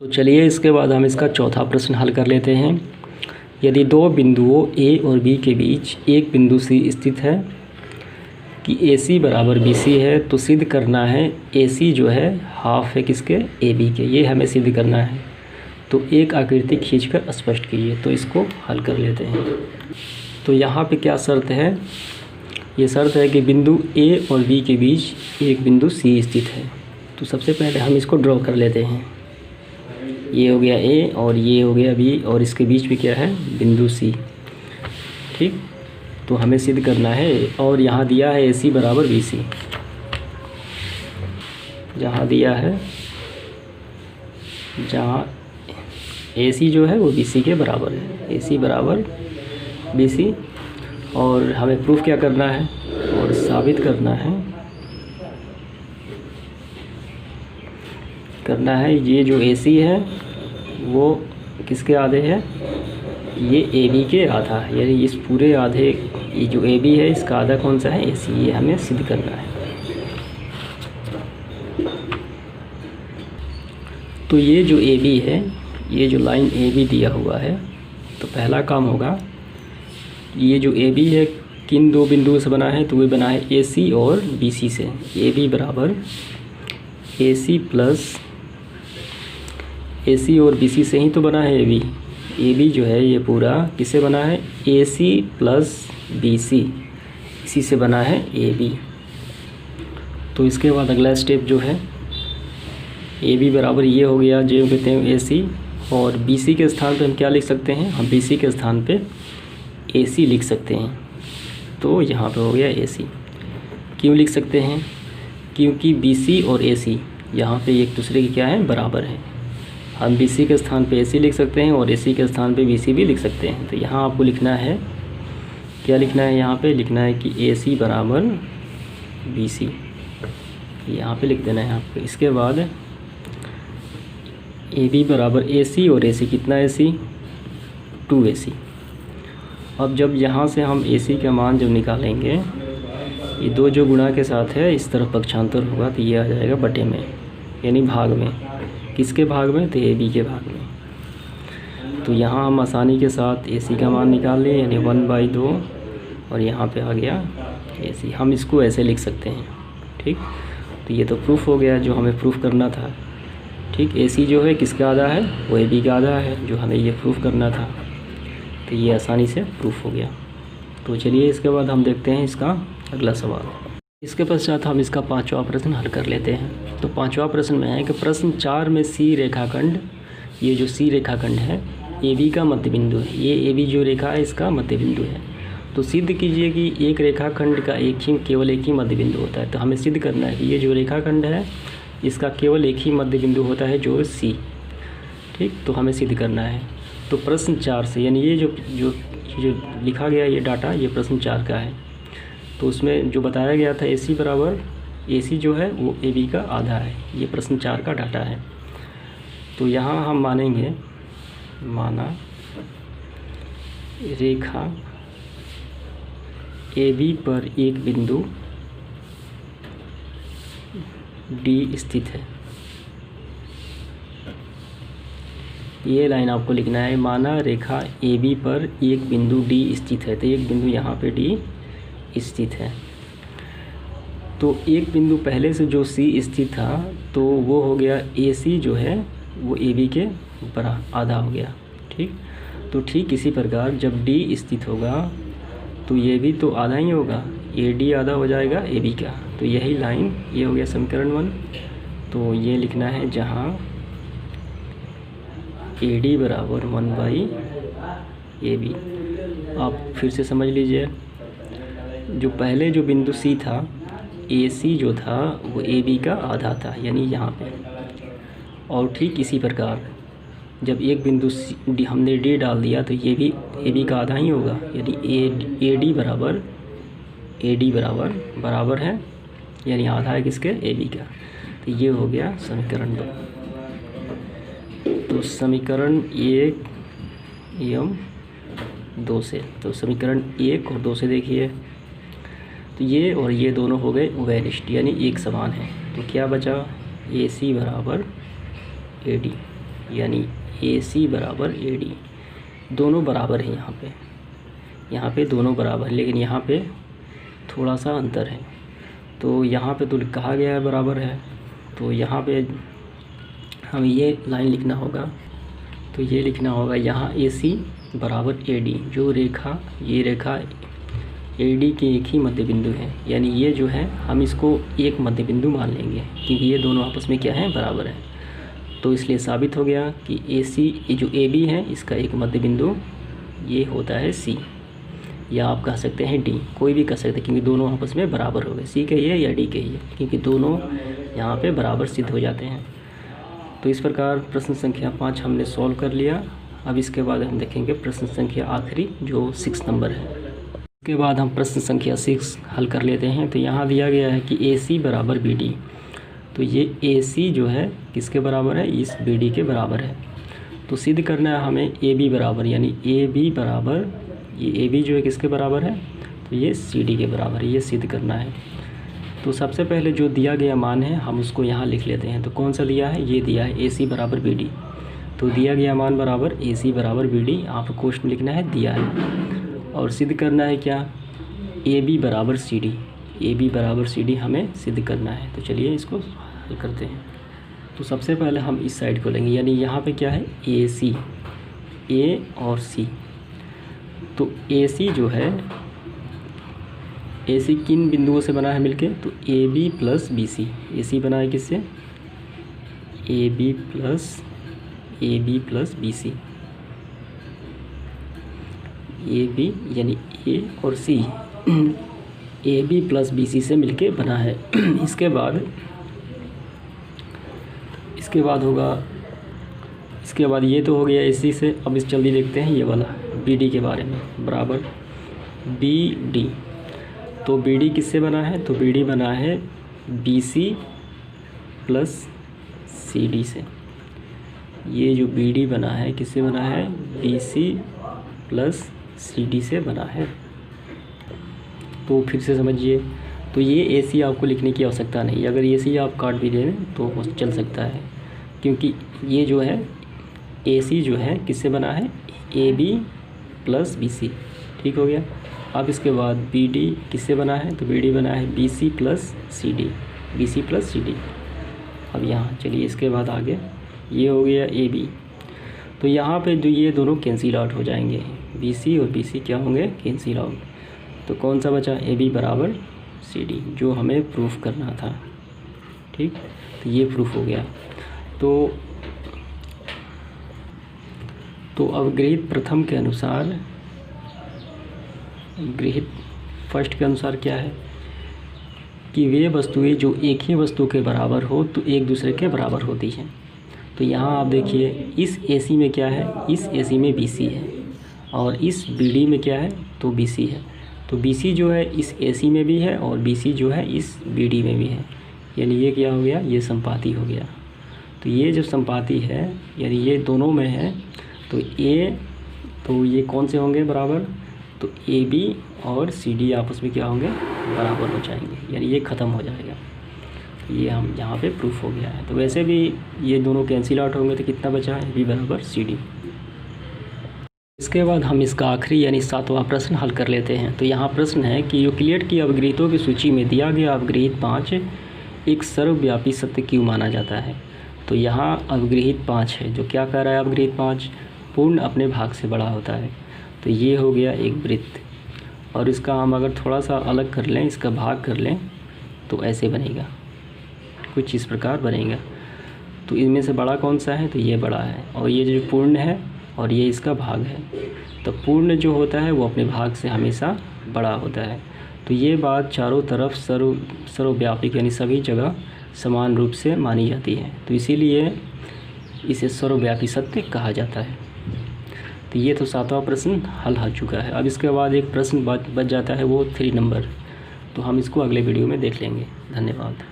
तो चलिए इसके बाद हम इसका चौथा प्रश्न हल कर लेते हैं। यदि दो बिंदुओं ए और बी के बीच एक बिंदु सी स्थित है कि ए सी बराबर बी सी है, तो सिद्ध करना है ए सी जो है हाफ है किसके, ए बी के। ये हमें सिद्ध करना है। तो एक आकृति खींचकर स्पष्ट कीजिए। तो इसको हल कर लेते हैं। तो यहाँ पे क्या शर्त है, ये शर्त है कि बिंदु ए और बी के बीच एक बिंदु सी स्थित है। तो सबसे पहले हम इसको ड्रॉ कर लेते हैं। ये हो गया ए और ये हो गया बी और इसके बीच भी क्या है, बिंदु सी। ठीक, तो हमें सिद्ध करना है। और यहाँ दिया है ए सी बराबर बी सी। जहाँ दिया है, जहाँ ए सी जो है वो बी सी के बराबर है, ए सी बराबर बी सी। और हमें प्रूफ क्या करना है और साबित करना है ये जो ए सी है वो किसके आधे है, ये ए बी के आधा है। यानी इस पूरे आधे, ये जो ए बी है इसका आधा कौन सा है, ए सी। ये हमें सिद्ध करना है। तो ये जो ए बी है, ये जो लाइन ए बी दिया हुआ है, तो पहला काम होगा, ये जो ए बी है किन दो बिंदुओं से बना है, तो वो बना है ए सी और बी सी से। ए बी बराबर ए सी प्लस ए सी और बी सी से ही तो बना है ए बी। ए बी जो है ये पूरा किससे बना है, ए सी प्लस बी सी, इसी से बना है ए बी। तो इसके बाद अगला स्टेप जो है, ए बी बराबर ये हो गया जो कहते हैं ए सी, और बी सी के स्थान पे हम क्या लिख सकते हैं, हम बी सी के स्थान पे ए सी लिख सकते हैं। तो यहाँ पे हो गया ए सी। क्यों लिख सकते हैं, क्योंकि बी सी और ए सी यहाँ पे एक दूसरे की क्या है, बराबर है। हम बी सी के स्थान पे ए सी लिख सकते हैं और ए सी के स्थान पे बी सी भी लिख सकते हैं। तो यहाँ आपको लिखना है, क्या लिखना है, यहाँ पे लिखना है कि ए सी बराबर बी सी, यहाँ पे लिख देना है आपको। इसके बाद ए बी बराबर ए सी और ए सी कितना, ए सी 2 ए सी। अब जब यहाँ से हम ए सी का मान जब निकालेंगे, ये दो जो गुणा के साथ है इस तरफ पक्षांतर होगा, तो ये आ जाएगा बटे में, यानी भाग में। किसके भाग में, तो ए बी के भाग में। तो यहाँ हम आसानी के साथ ए सी का मान निकाल लें, यानी 1/2, और यहाँ पे आ गया ए सी। हम इसको ऐसे लिख सकते हैं। ठीक, तो ये तो प्रूफ हो गया जो हमें प्रूफ करना था। ठीक, ए सी जो है किसका आधा है, वो ए बी का आधा है, जो हमें ये प्रूफ करना था। तो ये आसानी से प्रूफ हो गया। तो चलिए इसके बाद हम देखते हैं इसका अगला सवाल। इसके पश्चात हम इसका पांचवा प्रश्न हल कर लेते हैं। तो पांचवा प्रश्न में है कि प्रश्न 4 में सी रेखाखंड, ये जो सी रेखाखंड है ए बी का मध्य बिंदु है। ये ए बी जो रेखा है इसका मध्य बिंदु है। तो सिद्ध कीजिए कि एक रेखाखंड का केवल एक ही मध्य बिंदु होता है। तो हमें सिद्ध करना है कि ये जो रेखाखंड है इसका केवल एक ही मध्य बिंदु होता है, जो सी। ठीक, तो हमें सिद्ध करना है। तो प्रश्न 4 से, यानी ये जो लिखा गया ये डाटा, ये प्रश्न 4 का है। तो उसमें जो बताया गया था ए सी बराबर ए सी जो है वो ए बी का आधा है। ये प्रश्न 4 का डाटा है। तो यहाँ हम मानेंगे, माना रेखा ए बी पर एक बिंदु डी स्थित है। ये लाइन आपको लिखना है, माना रेखा ए बी पर एक बिंदु डी स्थित है। तो एक बिंदु यहाँ पे डी स्थित है। तो एक बिंदु पहले से जो सी स्थित था, तो वो हो गया ए सी जो है वो ए बी के आधा हो गया। ठीक, तो ठीक इसी प्रकार जब डी स्थित होगा तो ये भी तो आधा ही होगा, ए डी आधा हो जाएगा ए बी का। तो यही लाइन, ये हो गया समीकरण 1। तो ये लिखना है जहाँ ए डी बराबर 1/AB। आप फिर से समझ लीजिए, जो पहले जो बिंदु सी था, ए सी जो था वो ए बी का आधा था, यानी यहाँ पे। और ठीक इसी प्रकार जब एक बिंदु डी हमने डी डाल दिया तो ये भी ए बी का आधा ही होगा, यानी ए डी बराबर है, यानी आधा है किसके, ए बी का। तो ये हो गया समीकरण 2। तो समीकरण 1 एवं 2 से, तो समीकरण 1 और 2 से देखिए, तो ये और ये दोनों हो गए उभयनिष्ठ, यानी एक समान है। तो क्या बचा, ए सी बराबर ए डी। यानी AC बराबर AD, दोनों बराबर है यहाँ पे दोनों बराबर है, लेकिन यहाँ पे थोड़ा सा अंतर है। तो यहाँ पे तो कहा गया है बराबर है, तो यहाँ पे हमें ये लाइन लिखना होगा। तो ये लिखना होगा यहाँ AC बराबर AD, जो रेखा, ये रेखा AD के एक ही मध्य बिंदु है, यानी ये जो है हम इसको एक मध्य बिंदु मान लेंगे, क्योंकि ये दोनों आपस में क्या है, बराबर है। तो इसलिए साबित हो गया कि AC जो AB है इसका एक मध्य बिंदु ये होता है C, या आप कह सकते हैं D, कोई भी कह सकते हैं, क्योंकि दोनों आपस में बराबर हो गए, C कहिए या D कहिए, क्योंकि दोनों यहाँ पे बराबर सिद्ध हो जाते हैं। तो इस प्रकार प्रश्न संख्या 5 हमने सॉल्व कर लिया। अब इसके बाद हम देखेंगे प्रश्न संख्या आखिरी जो 6 नंबर है। इसके बाद हम प्रश्न संख्या 6 हल कर लेते हैं। तो यहाँ दिया गया है कि AC बराबर BD, तो ये AC जो है किसके बराबर है, इस BD के बराबर है। तो सिद्ध करना है हमें AB बराबर, यानी AB बराबर, ये AB जो है किसके बराबर है, तो ये CD के बराबर है, ये सिद्ध करना है। तो सबसे पहले जो दिया गया मान है हम उसको यहाँ लिख लेते हैं। तो कौन सा दिया है, ये दिया है AC बराबर BD। तो दिया गया मान बराबर AC बराबर BD, आपको क्वेश्चन लिखना है दिया है, और सिद्ध करना है क्या, AB बराबर CD, AB बराबर CD हमें सिद्ध करना है। तो चलिए इसको हल करते हैं। तो सबसे पहले हम इस साइड को लेंगे, यानी यहाँ पे क्या है AC, A और C। तो AC जो है, AC किन बिंदुओं से बना है मिलके, तो AB प्लस BC, AC बना है किससे, AB प्लस BC, AB यानी A और C AB प्लस BC से मिलके बना है। इसके बाद ये तो हो गया AC से। अब इस जल्दी देखते हैं ये वाला BD के बारे में, बराबर BD। तो BD किससे बना है, तो BD बना है BC प्लस CD से। ये जो BD बना है किससे बना है, BC प्लस CD से बना है। तो फिर से समझिए, तो ये AC आपको लिखने की आवश्यकता नहीं, अगर AC आप काट भी दें तो चल सकता है, क्योंकि ये जो है AC जो है किससे बना है, AB प्लस BC, ठीक हो गया। अब इसके बाद BD किससे बना है, तो BD बना है BC प्लस CD। अब यहाँ चलिए इसके बाद आगे ये हो गया AB। तो यहाँ पे जो ये दोनों कैंसिल आउट हो जाएंगे, BC और BC क्या होंगे, कैंसिल आउट। तो कौन सा बचा, AB बराबर CD, जो हमें प्रूफ करना था, ठीक। तो ये प्रूफ हो गया। तो अवगृहित प्रथम के अनुसार, गृहित फर्स्ट के अनुसार क्या है कि वे वस्तुएं जो एक ही वस्तु के बराबर हो तो एक दूसरे के बराबर होती हैं। तो यहाँ आप देखिए इस AC में क्या है, इस AC में BC है, और इस BD में क्या है, तो BC है। तो BC जो है इस AC में भी है और BC जो है इस BD में भी है, यानी ये क्या हो गया, ये संपाती हो गया। तो ये जब संपाती है यानी ये दोनों में है, तो ये कौन से होंगे बराबर, तो AB और CD आपस में क्या होंगे, बराबर हो जाएंगे, यानी ये ख़त्म हो जाएगा। तो ये हम यहाँ पे प्रूफ हो गया है। तो वैसे भी ये दोनों कैंसिल आउट होंगे, तो कितना बचा है, AB बराबर CD। इसके बाद हम इसका आखिरी यानी 7वां प्रश्न हल कर लेते हैं। तो यहाँ प्रश्न है कि यूक्लिड की अवगृहितों की सूची में दिया गया अवगृहित 5 एक सर्वव्यापी सत्य क्यों माना जाता है। तो यहाँ अवगृहित 5 है, जो क्या कह रहा है, अवगृहित 5 पूर्ण अपने भाग से बड़ा होता है। तो ये हो गया एक वृत्त, और इसका हम अगर थोड़ा सा अलग कर लें, इसका भाग कर लें, तो ऐसे बनेगा, कुछ इस प्रकार बनेगा। तो इनमें से बड़ा कौन सा है, तो ये बड़ा है, और ये जो पूर्ण है और ये इसका भाग है। तो पूर्ण जो होता है वो अपने भाग से हमेशा बड़ा होता है। तो ये बात चारों तरफ सर्वव्यापी यानी सभी जगह समान रूप से मानी जाती है, तो इसीलिए इसे सर्वव्यापी सत्य कहा जाता है। तो ये तो 7वां प्रश्न हल हो चुका है। अब इसके बाद एक प्रश्न बच जाता है, वो 3 नंबर। तो हम इसको अगले वीडियो में देख लेंगे। धन्यवाद।